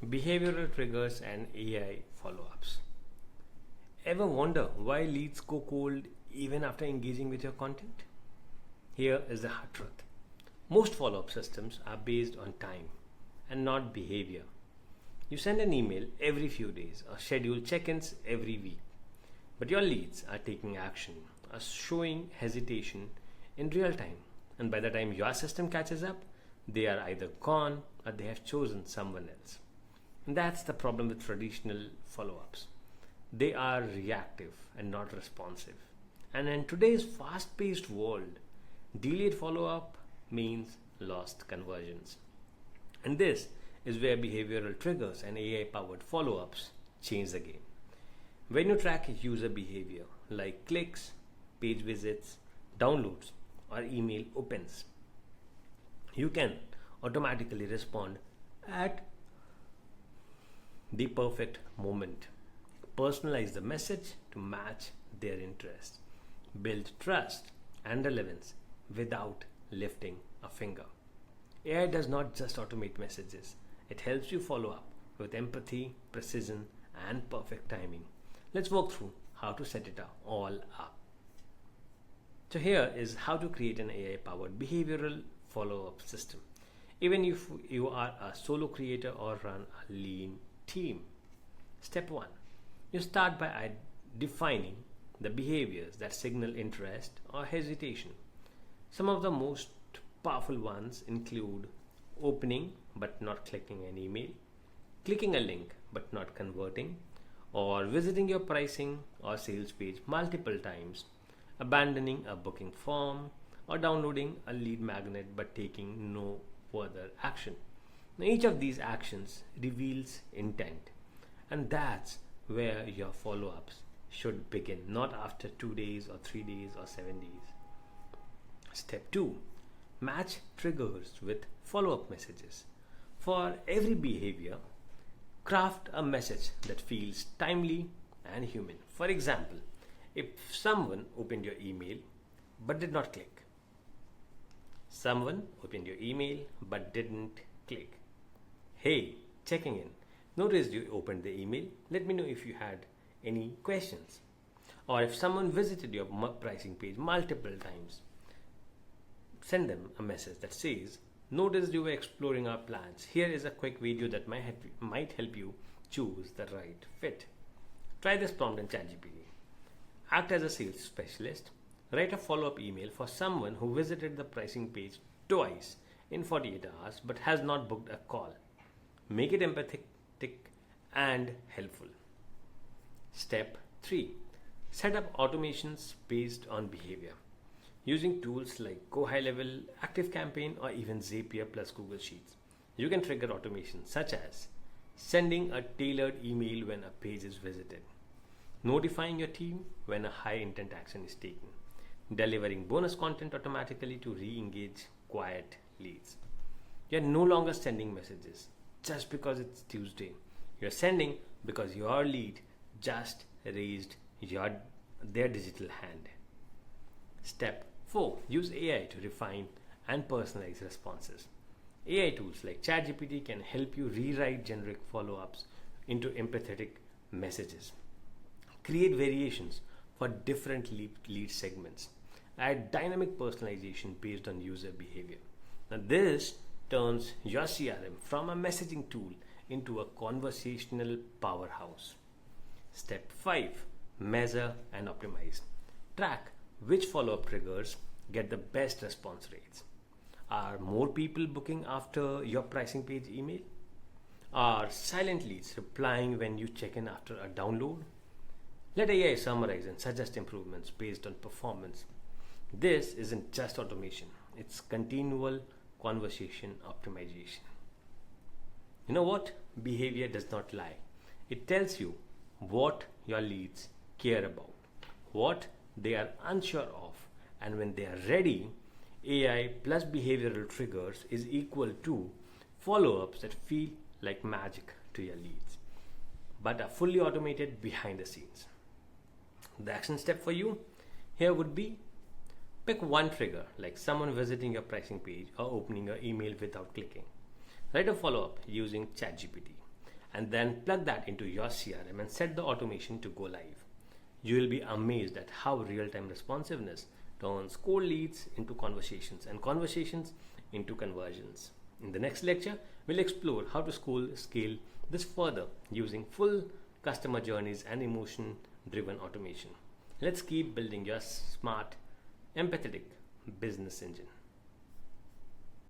Behavioral triggers and AI follow-ups. Ever wonder why leads go cold even after engaging with your content? Here is the hard truth. Most follow-up systems are based on time and not behavior. You send an email every few days or schedule check-ins every week. But your leads are taking action, are showing hesitation in real time. And by the time your system catches up, they are either gone or they have chosen someone else. And that's the problem with traditional follow-ups. They are reactive and not responsive. And in today's fast-paced world, delayed follow-up means lost conversions. And this is where behavioral triggers and AI-powered follow-ups change the game. When you track user behavior like clicks, page visits, downloads, or email opens, you can automatically respond at the perfect moment. Personalize the message to match their interests. Build trust and relevance without lifting a finger. AI does not just automate messages, it helps you follow up with empathy, precision, and perfect timing. Let's walk through how to set it all up. So here is how to create an AI-powered behavioral follow-up system. Even if you are a solo creator or run a lean team. Step 1. You start by defining the behaviors that signal interest or hesitation. Some of the most powerful ones include opening but not clicking an email, clicking a link but not converting, or visiting your pricing or sales page multiple times, abandoning a booking form, or downloading a lead magnet but taking no further action. Now, each of these actions reveals intent, and that's where your follow-ups should begin, not after 2 days or 3 days or 7 days. Step 2. Match triggers with follow-up messages. For every behavior, craft a message that feels timely and human. For example, if someone opened your email but did not click, someone opened your email but didn't click. Hey, checking in. Noticed you opened the email. Let me know if you had any questions. Or if someone visited your pricing page multiple times, send them a message that says, noticed you were exploring our plans. Here is a quick video that might help you choose the right fit. Try this prompt in ChatGPT. Act as a sales specialist. Write a follow-up email for someone who visited the pricing page twice in 48 hours but has not booked a call. Make it empathetic and helpful. Step 3. Set up automations based on behavior. Using tools like Go High Level, Active Campaign, or even Zapier plus Google Sheets, you can trigger automations such as sending a tailored email when a page is visited, notifying your team when a high intent action is taken, delivering bonus content automatically to re-engage quiet leads. You're no longer sending messages just because it's Tuesday. You're sending because your lead just raised their digital hand. Step 4. Use AI to refine and personalize responses. AI tools like ChatGPT can help you rewrite generic follow-ups into empathetic messages. Create variations for different lead segments. Add dynamic personalization based on user behavior. Now this turns your CRM from a messaging tool into a conversational powerhouse. Step 5. Measure and optimize. Track which follow-up triggers get the best response rates. Are more people booking after your pricing page email? Are silent leads replying when you check in after a download? Let AI summarize and suggest improvements based on performance. This isn't just automation, it's continual conversation optimization. You know what? Behavior does not lie. It tells you what your leads care about, what they are unsure of, and when they are ready, AI plus behavioral triggers is equal to follow-ups that feel like magic to your leads, but are fully automated behind the scenes. The action step for you here would be pick one trigger, like someone visiting your pricing page or opening your email without clicking. Write a follow-up using ChatGPT. and then plug that into your CRM and set the automation to go live. You will be amazed at how real-time responsiveness turns cold leads into conversations and conversations into conversions. In the next lecture, we'll explore how to scale this further using full customer journeys and emotion-driven automation. Let's keep building your smart, empathetic business engine.